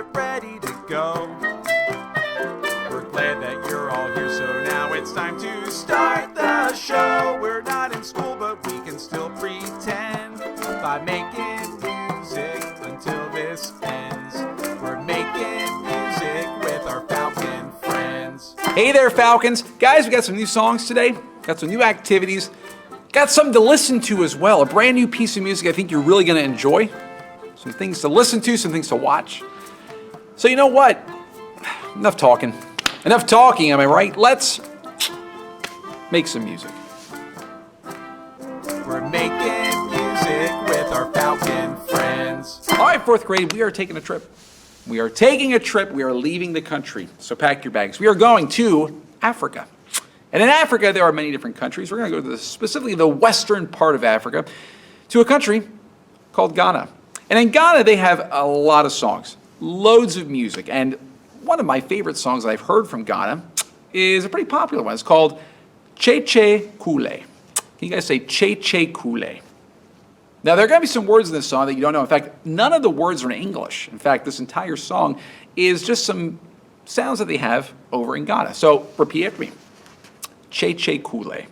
get ready to go. We're glad that you're all here, so now it's time to start the show. We're not in school, but we can still pretend by making music until this ends. We're making music with our Falcon friends. Hey there, Falcons. Guys, we got some new songs today, got some new activities, got something to listen to as well. A brand new piece of music I think you're really going to enjoy. Some things to listen to, some things to watch. So you know what? Enough talking. Enough talking, am I right? Let's make some music. We're making music with our Falcon friends. All right, fourth grade, we are taking a trip. We are taking a trip. We are leaving the country. So pack your bags. We are going to Africa. And in Africa, there are many different countries. We're going to go to specifically the western part of Africa, to a country called Ghana. And in Ghana, they have a lot of songs, loads of music. And one of my favorite songs I've heard from Ghana is a pretty popular one. It's called KULE. Can you guys say KULE? Now, there are going to be some words in this song that you don't know. In fact, none of the words are in English. In fact, this entire song is just some sounds that they have over in Ghana. So repeat after me. Kule.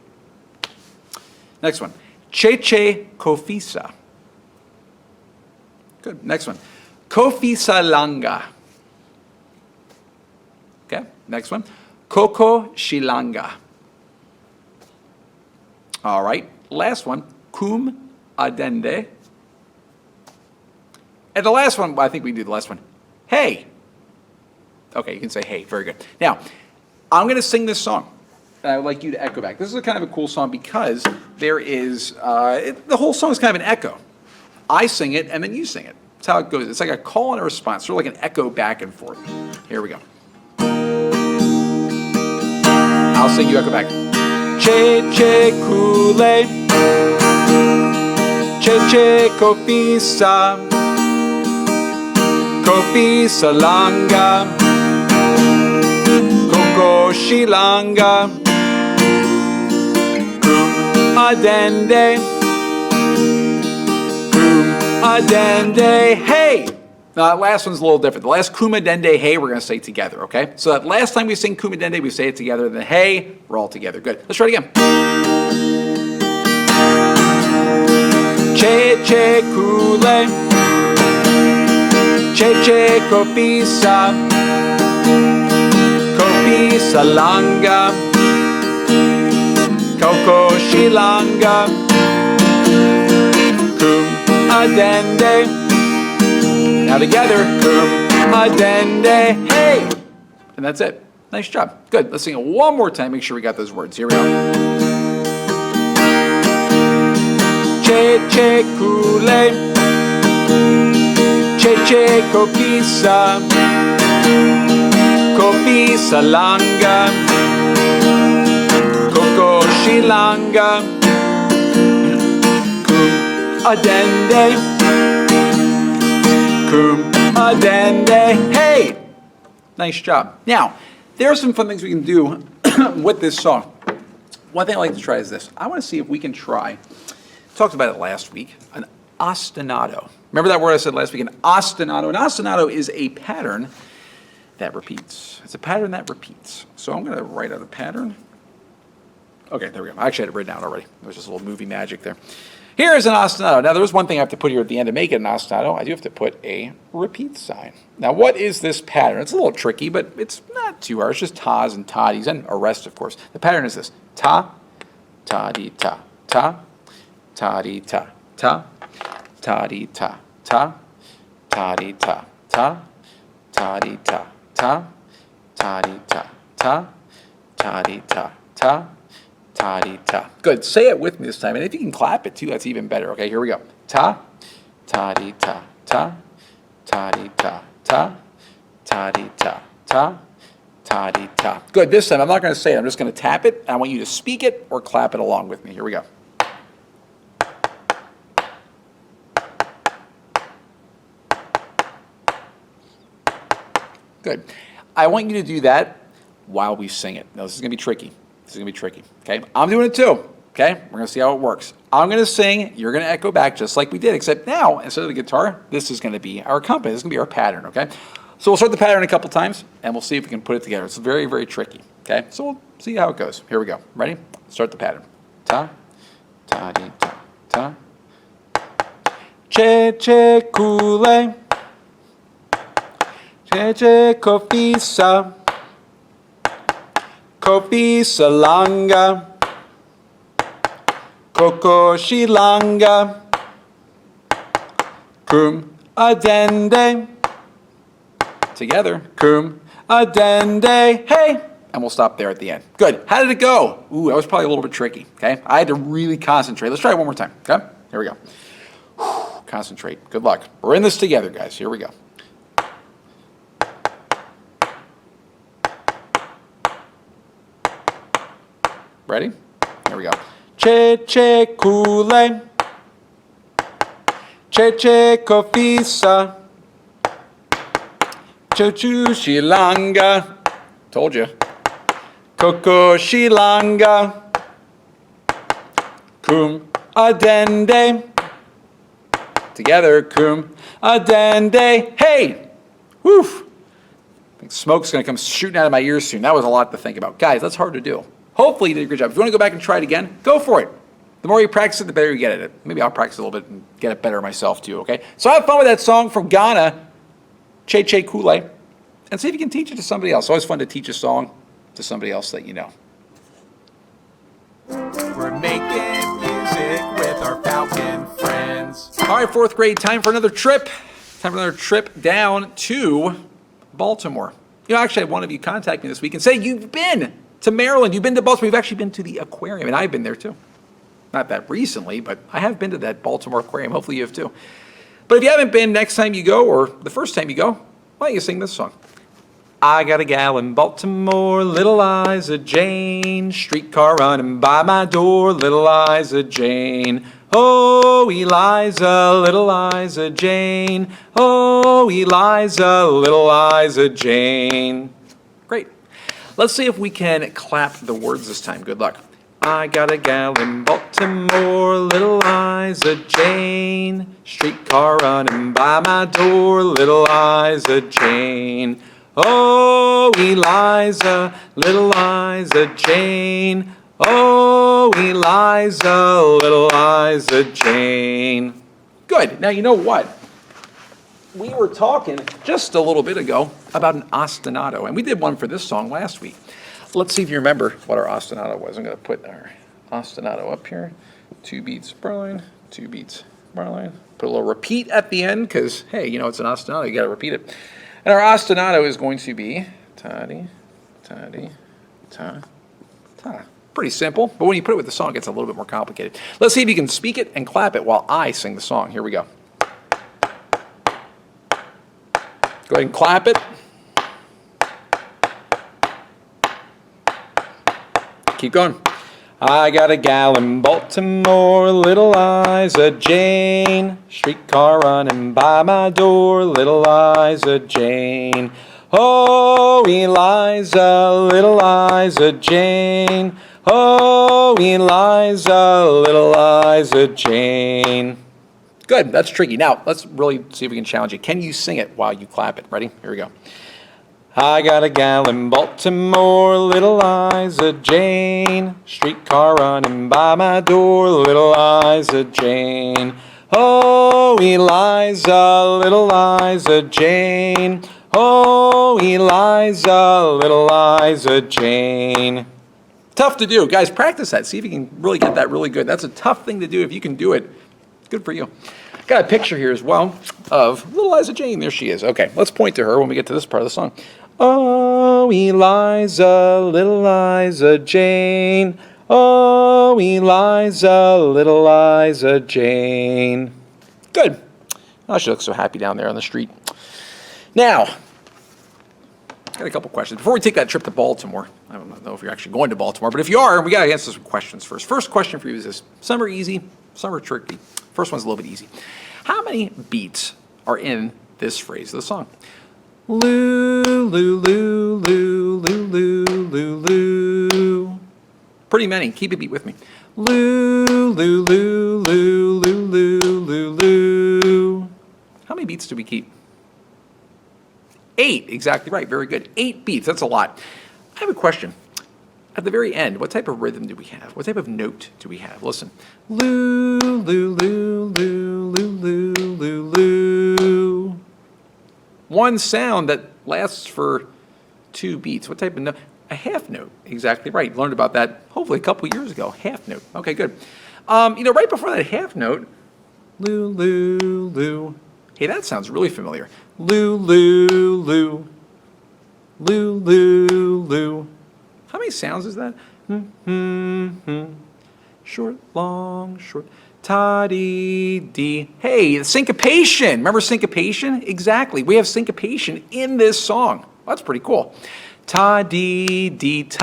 Next one. Kofisa. Good. Next one. Kofisa langa. Okay. Next one. Shilanga. All right. Last one. Aden. And the last one, I think we can do the last one. Hey. Okay, you can say hey. Very good. Now, I'm going to sing this song. And I would like you to echo back. This is kind of a cool song because there is, the whole song is kind of an echo. I sing it and then you sing it. That's how it goes. It's like a call and a response, sort of like an echo back and forth. Here we go. I'll sing, you echo back. Kule. Kofisa. Kofisa langa. Shilanga. Aden. Adende, hey! Now, that last one's a little different. The last kumadende, hey, we're going to say together, okay? So that last time we sing kumadende, we say it together. Then hey, we're all together. Good. Let's try it again. Kule. Kofisa. Kofisa langa. Shilanga. Adende. Now together, adende, hey! And that's it. Nice job. Good. Let's sing it one more time. Make sure we got those words. Here we go. Kule. Kofisa. Kofisa langa. Shilanga. Adende, adende, hey! Nice job. Now, there are some fun things we can do with this song. One thing I like to try is this. I want to see if we can try, talked about it last week, an ostinato. Remember that word I said last week, an ostinato? An ostinato is a pattern that repeats. It's a pattern that repeats. So I'm going to write out a pattern. Okay, there we go. I actually had it written out already. There was just a little movie magic there. Here is an ostinato. Now, there's one thing I have to put here at the end to make it an ostinato. I do have to put a repeat sign. Now, what is this pattern? It's a little tricky, but it's not too hard. It's just tas and toddies and a rest, of course. The pattern is this. Ta, toddy, ta, ta, toddy, ta, ta, toddy, ta, ta, toddy, ta, ta, toddy, ta, ta, toddy, ta, ta, toddy, ta, ta. Ta-dee, ta. Good. Say it with me this time. And if you can clap it too, that's even better. Okay, here we go. Ta, ta-dee, ta, ta, ta-dee, ta, ta, ta-dee, ta, ta, ta-dee, ta. Good. This time, I'm not going to say it. I'm just going to tap it. And I want you to speak it or clap it along with me. Here we go. Good. I want you to do that while we sing it. Now, this is going to be tricky. This is going to be tricky, okay? I'm doing it too, okay? We're going to see how it works. I'm going to sing, you're going to echo back just like we did, except now, instead of the guitar, this is going to be our compass. This is going to be our pattern, okay? So we'll start the pattern a couple times, and we'll see if we can put it together. It's very, very tricky, okay? So we'll see how it goes. Here we go. Ready? Start the pattern. Ta, ta, di, ta, ta. Che, che, KULE. Che, che, Kofisa. Kofisa, langa. Shilanga. Aden. Together, aden, hey, and we'll stop there at the end. Good. How did it go? Ooh, that was probably a little bit tricky, okay? I had to really concentrate. Let's try it one more time, okay? Here we go. Whew, concentrate. Good luck. We're in this together, guys. Here we go. Ready? Here we go. Che, che, KULE. Che, che, Kofisa. Shilanga. Told you. Shilanga. Aden. Together, aden, hey! Woof! I think smoke's gonna come shooting out of my ears soon. That was a lot to think about. Guys, that's hard to do. Hopefully you did a good job. If you want to go back and try it again, go for it. The more you practice it, the better you get at it. Maybe I'll practice a little bit and get it better myself too, okay? So have fun with that song from Ghana, Che Che KULE, and see if you can teach it to somebody else. It's always fun to teach a song to somebody else that you know. We're making music with our Falcon friends. All right, fourth grade, time for another trip. Time for another trip down to Baltimore. You know, actually, I had one of you contact me this week and say, you've been to Maryland, you've been to Baltimore, you've actually been to the aquarium, and I've been there too. Not that recently, but I have been to that Baltimore aquarium. Hopefully you have too. But if you haven't been, next time you go, or the first time you go, why don't you sing this song? I got a gal in Baltimore, Lil Liza Jane. Streetcar running by my door, Lil Liza Jane. Oh, Eliza, Lil Liza Jane. Oh, Eliza, Lil Liza Jane. Great. Let's see if we can clap the words this time. Good luck. I got a gal in Baltimore, Lil Liza Jane. Streetcar running by my door, Lil Liza Jane. Oh, Eliza, Lil Liza Jane. Oh, Eliza, Lil Liza Jane. Good. Now, you know what? We were talking just a little bit ago about an ostinato, and we did one for this song last week. Let's see if you remember what our ostinato was. I'm going to put our ostinato up here. 2 beats barline, 2 beats barline. Put a little repeat at the end because, hey, you know, it's an ostinato. You got to repeat it. And our ostinato is going to be ta-di, ta-di, ta, ta. Pretty simple, but when you put it with the song, it gets a little bit more complicated. Let's see if you can speak it and clap it while I sing the song. Here we go. Go ahead and clap it. Keep going. I got a gal in Baltimore, Lil Liza Jane. Streetcar running by my door, Lil Liza Jane. Oh, Eliza, Lil Liza Jane. Oh, Eliza, Lil Liza Jane. Good, that's tricky. Now, let's really see if we can challenge you. Can you sing it while you clap it? Ready? Here we go. I got a gal in Baltimore, Lil Liza Jane. Streetcar running by my door, Lil Liza Jane. Oh, Eliza, Lil Liza Jane. Oh, Eliza, Lil Liza Jane. Tough to do. Guys, practice that. See if you can really get that really good. That's a tough thing to do. If you can do it, good for you. Got a picture here as well of Lil Liza Jane. There she is. Okay, let's point to her when we get to this part of the song. Oh, Eliza, Lil Liza Jane. Oh, Eliza, Lil Liza Jane. Good. Oh, she looks so happy down there on the street. Now, got a couple questions. Before we take that trip to Baltimore, I don't know if you're actually going to Baltimore, but if you are, we got to answer some questions first. First question for you is this. Some are easy, some are tricky. First one's a little bit easy. How many beats are in this phrase of the song? Loo, loo, loo, loo, loo, loo, loo, loo. Pretty many. Keep a beat with me. Loo, loo, loo, loo, loo, loo, loo, loo. How many beats do we keep? 8, exactly right. Very good. 8 beats. That's a lot. I have a question. At the very end, what type of rhythm do we have? What type of note do we have? Listen. Loo, loo, loo, loo, loo, loo, loo, loo. One sound that lasts for 2 beats. What type of note? A half note. Exactly right. Learned about that hopefully a couple years ago. Half note. Okay, good. Right before that half note, loo, loo, loo. Hey, that sounds really familiar. Loo, loo, loo. Loo, loo, loo. How many sounds is that? Short, long, short. Ta-dee-dee. Hey, syncopation. Remember syncopation? Exactly. We have syncopation in this song. Well, that's pretty cool. Ta-dee-dee-ta.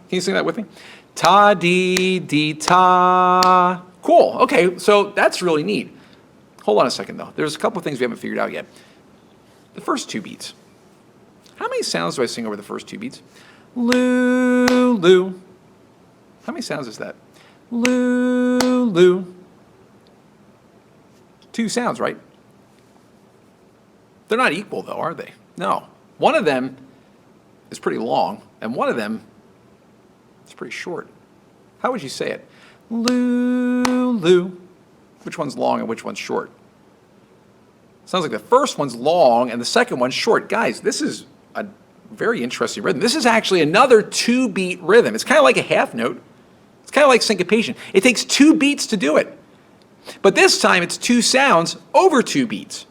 Can you sing that with me? Ta-dee-dee-ta. Cool. Okay, so that's really neat. Hold on a second, though. There's a couple of things we haven't figured out yet. The first 2 beats. How many sounds do I sing over the first 2 beats? Loo, loo. How many sounds is that? Loo, loo. 2 sounds, right? They're not equal, though, are they? No. One of them is pretty long, and one of them is pretty short. How would you say it? Loo, loo. Which one's long and which one's short? Sounds like the first one's long and the second one's short. Guys, this is a very interesting rhythm. This is actually another 2-beat rhythm. It's kind of like a half note. It's kind of like syncopation. It takes 2 beats to do it. But this time it's 2 sounds over 2 beats.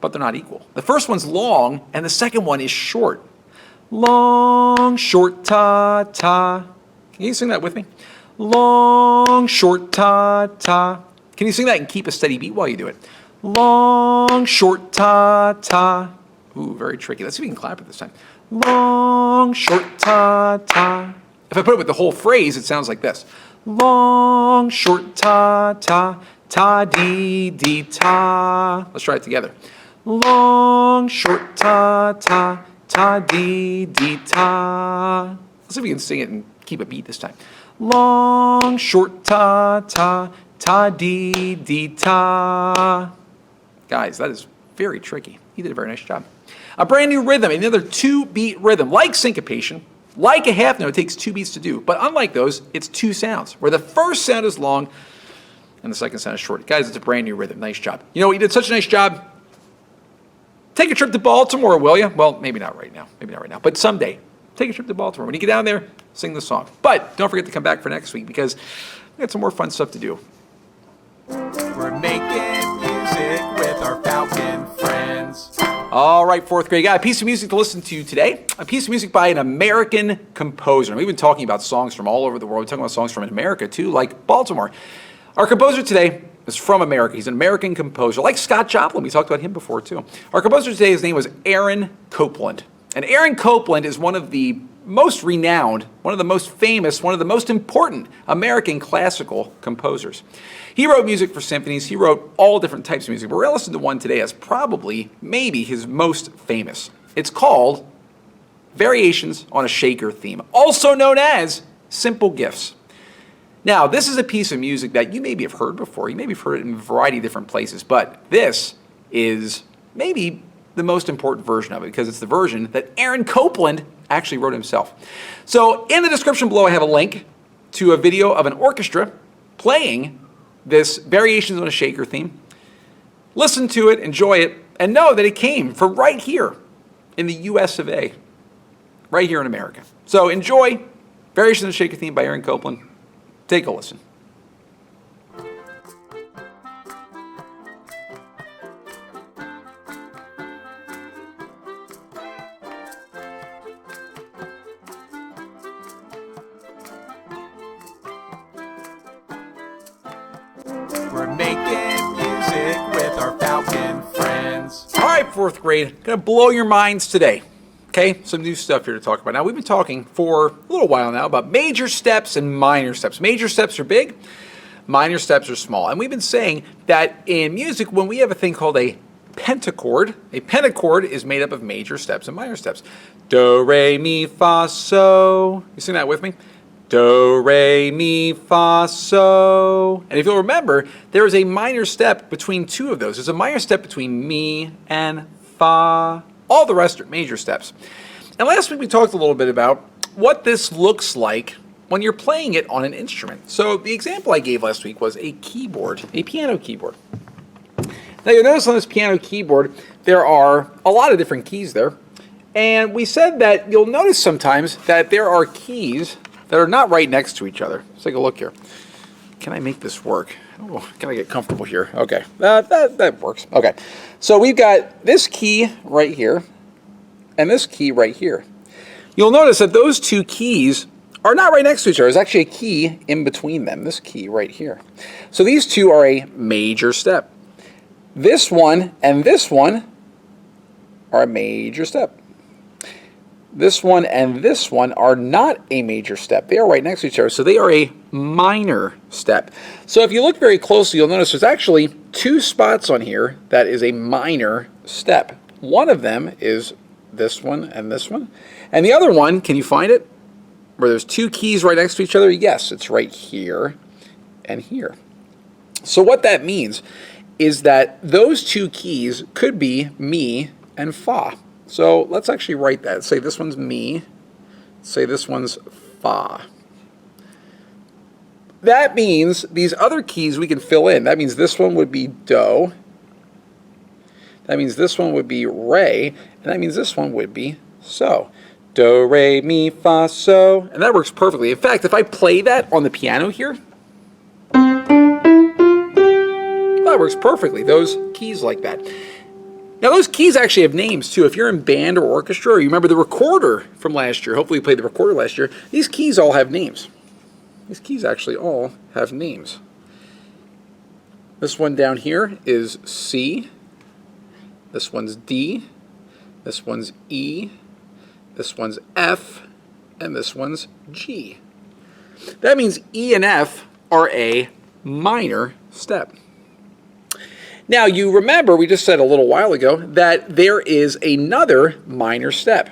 But they're not equal. The first one's long and the second one is short. Long, short, ta, ta. Can you sing that with me? Long, short, ta, ta. Can you sing that and keep a steady beat while you do it? Long, short, ta, ta. Ooh, very tricky. Let's see if we can clap it this time. Long, short, ta, ta. If I put it with the whole phrase, it sounds like this. Long, short, ta, ta, ta, dee, dee, ta. Let's try it together. Long, short, ta, ta, ta, dee, dee, ta. Let's see if we can sing it and keep a beat this time. Long, short, ta, ta, ta, dee, dee, ta. Guys, that is very tricky. You did a very nice job. A brand new rhythm, another 2-beat rhythm, like syncopation, like a half note, it takes 2 beats to do. But unlike those, it's 2 sounds, where the first sound is long and the second sound is short. Guys, it's a brand new rhythm. Nice job. You know what? You did such a nice job. Take a trip to Baltimore, will you? Well, maybe not right now. Maybe not right now. But someday, take a trip to Baltimore. When you get down there, sing the song. But don't forget to come back for next week because we got some more fun stuff to do. We're making music with our Falcon friends. All right, 4th grade. Got a piece of music to listen to today. A piece of music by an American composer. And we've been talking about songs from all over the world. We're talking about songs from America, too, like Baltimore. Our composer today is from America. He's an American composer, like Scott Joplin. We talked about him before, too. Our composer today, his name was Aaron Copland. And Aaron Copland is one of the most renowned, one of the most famous, one of the most important American classical composers. He wrote music for symphonies. He wrote all different types of music. But we're going to listen to one today that's probably, maybe his most famous. It's called Variations on a Shaker Theme, also known as Simple Gifts. Now, this is a piece of music that you maybe have heard before. You maybe have heard it in a variety of different places. But this is maybe the most important version of it because it's the version that Aaron Copland actually wrote himself. So in the description below, I have a link to a video of an orchestra playing this Variations on a Shaker theme. Listen to it, enjoy it, and know that it came from right here in the US of A, right here in America. So enjoy Variations on a Shaker theme by Aaron Copland. Take a listen. We're making music with our Falcon friends. All right, 4th grade, gonna blow your minds today. Okay, some new stuff here to talk about. Now, we've been talking for a little while now about major steps and minor steps. Major steps are big, minor steps are small. And we've been saying that in music, when we have a thing called a pentachord is made up of major steps and minor steps. Do, re, mi, fa, so. You sing that with me? Do, re, mi, fa, so. And if you'll remember, there is a minor step between 2 of those. There's a minor step between mi and fa. All the rest are major steps. And last week we talked a little bit about what this looks like when you're playing it on an instrument. So the example I gave last week was a keyboard, a piano keyboard. Now you'll notice on this piano keyboard there are a lot of different keys there. And we said that you'll notice sometimes that there are keys that are not right next to each other. Let's take a look here. Can I make this work? Oh, can I get comfortable here? Okay, that works. Okay, so we've got this key right here and this key right here. You'll notice that those two keys are not right next to each other. There's actually a key in between them, this key right here. So these two are a major step. This one and this one are a major step. This one and this one are not a major step. They are right next to each other, so they are a minor step. So if you look very closely, you'll notice there's actually two spots on here that is a minor step. One of them is this one and this one. And the other one, can you find it? Where there's two keys right next to each other? Yes, it's right here and here. So what that means is that those two keys could be mi and fa. So let's actually write that. Say this one's mi, say this one's fa. That means these other keys we can fill in. That means this one would be do. That means this one would be re, and that means this one would be so. Do, re, mi, fa, so. And that works perfectly. In fact, if I play that on the piano here, that works perfectly. Those keys like that. Now those keys actually have names too. If you're in band or orchestra, or you remember the recorder from last year, hopefully you played the recorder last year, these keys all have names. These keys actually all have names. This one down here is C. This one's D. This one's E. This one's F. And this one's G. That means E and F are a minor step. Now you remember, we just said a little while ago, that there is another minor step.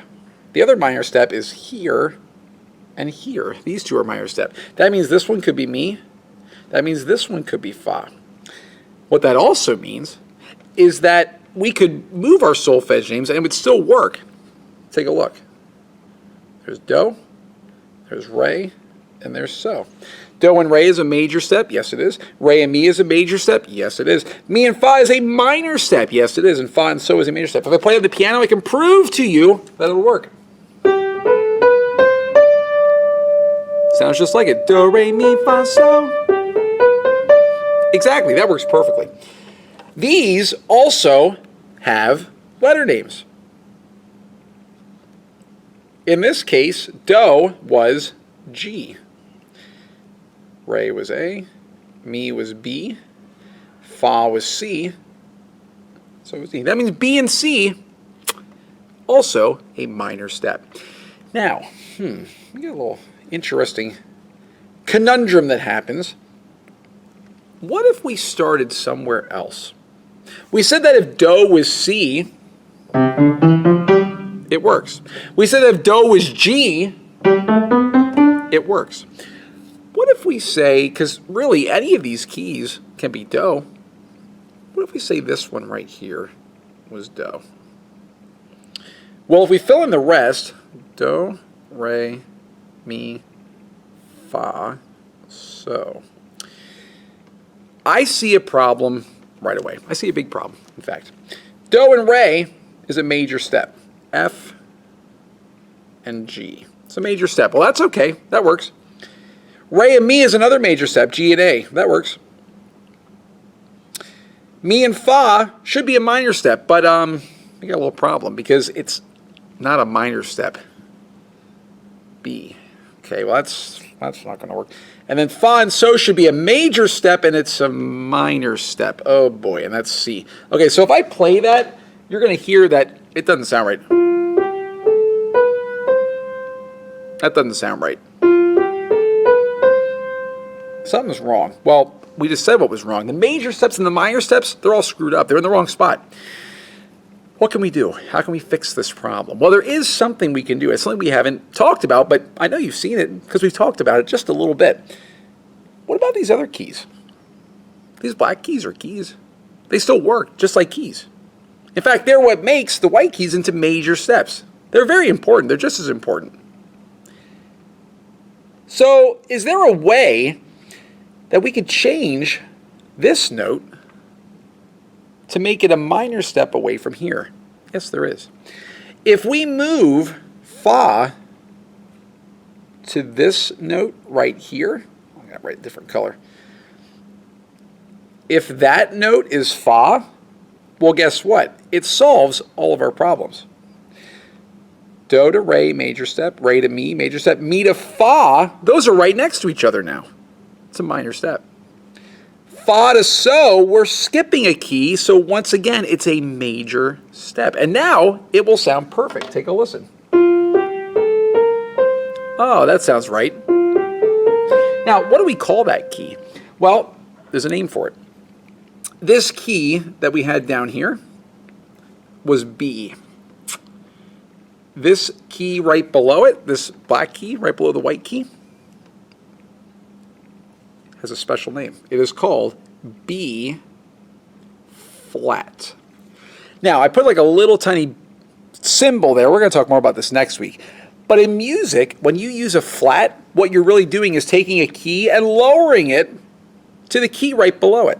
The other minor step is here and here. These two are minor steps. That means this one could be mi. That means this one could be fa. What that also means is that we could move our solfege names and it would still work. Take a look. There's do, there's re, and there's so. Do and re is a major step. Yes, it is. Re and mi is a major step. Yes, it is. Mi and fa is a minor step. Yes, it is. And fa and so is a major step. If I play on the piano, I can prove to you that it'll work. Sounds just like it. Do, re, mi, fa, so. Exactly. That works perfectly. These also have letter names. In this case, do was G. Re was A, mi was B, fa was C, so was D. That means B and C, also a minor step. Now, we get a little interesting conundrum that happens. What if we started somewhere else? We said that if do was C, it works. We said that if do was G, it works. What if we say, because really any of these keys can be do, what if we say this one right here was do? Well, if we fill in the rest, do, re, mi, fa, so. I see a problem right away. I see a big problem, in fact. Do and re is a major step. F and G. It's a major step. Well, that's okay. That works. Re and mi is another major step, G and A. That works. Mi and fa should be a minor step, but we got a little problem because it's not a minor step. B. Okay, well that's not going to work. And then fa and so should be a major step, and it's a minor step. Oh boy, and that's C. Okay, so if I play that, you're going to hear that it doesn't sound right. That doesn't sound right. Something's wrong. Well, we just said what was wrong. The major steps and the minor steps, they're all screwed up. They're in the wrong spot. What can we do? How can we fix this problem? Well, there is something we can do. It's something we haven't talked about, but I know you've seen it because we've talked about it just a little bit. What about these other keys? These black keys are keys. They still work just like keys. In fact, they're what makes the white keys into major steps. They're very important. They're just as important. So, is there a way that we could change this note to make it a minor step away from here? Yes, there is. If we move Fa to this note right here, I got to write a different color. If that note is Fa, well, guess what? It solves all of our problems. Do to Re, major step. Re to Mi, major step. Mi to Fa, those are right next to each other now. It's a minor step. Fa to So, we're skipping a key, so once again, it's a major step. And now, it will sound perfect. Take a listen. Oh, that sounds right. Now, what do we call that key? Well, there's a name for it. This key that we had down here was B. This key right below it, this black key right below the white key, has a special name. It is called B flat. Now, I put like a little tiny symbol there. We're going to talk more about this next week. But in music, when you use a flat, what you're really doing is taking a key and lowering it to the key right below it.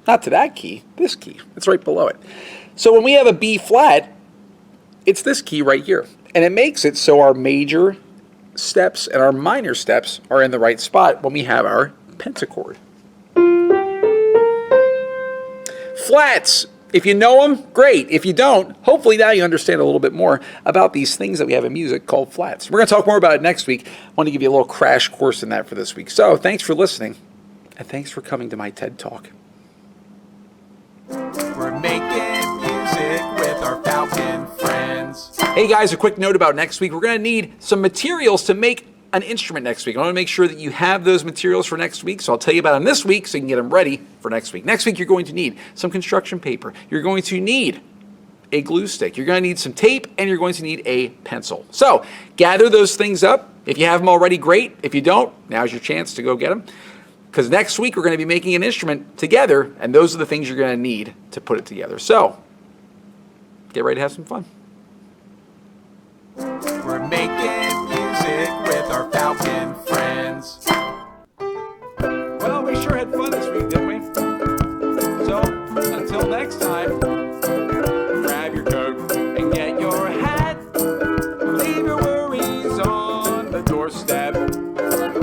Not to that key, this key. It's right below it. So when we have a B flat, it's this key right here. And it makes it so our major steps and our minor steps are in the right spot when we have our pentachord. Flats. If you know them, great. If you don't, hopefully now you understand a little bit more about these things that we have in music called flats. We're going to talk more about it next week. I want to give you a little crash course in that for this week. So thanks for listening, and thanks for coming to my TED Talk. We're making music with our Falcon friends. Hey guys, a quick note about next week. We're going to need some materials to make an instrument next week. I want to make sure that you have those materials for next week, so I'll tell you about them this week so you can get them ready for next week. Next week, you're going to need some construction paper. You're going to need a glue stick. You're going to need some tape, and you're going to need a pencil. So gather those things up. If you have them already, great. If you don't, now's your chance to go get them. Because next week, we're going to be making an instrument together, and those are the things you're going to need to put it together. So get ready to have some fun. We're making music with our Falcon friends. Well, we sure had fun this week, didn't we? So, until next time, grab your coat and get your hat. Leave your worries on the doorstep.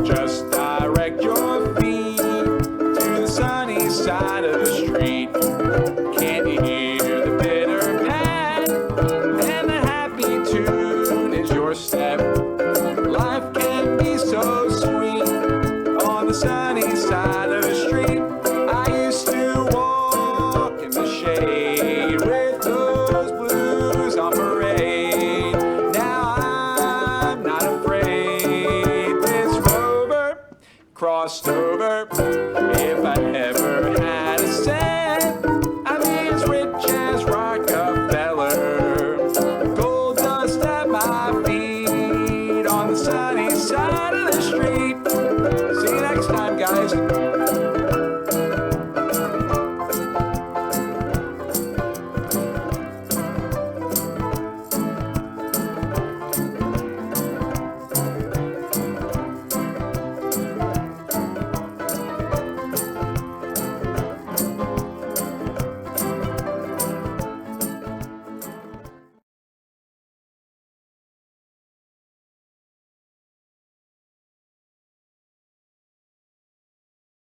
Just direct your feet to the sunny side of the street. Can't you hear the bitter pat? And the happy tune is your step. Life can be so sweet on the sunny side of the street. I used to walk in the shade with those blues on parade. Now I'm not afraid. This rover crossed over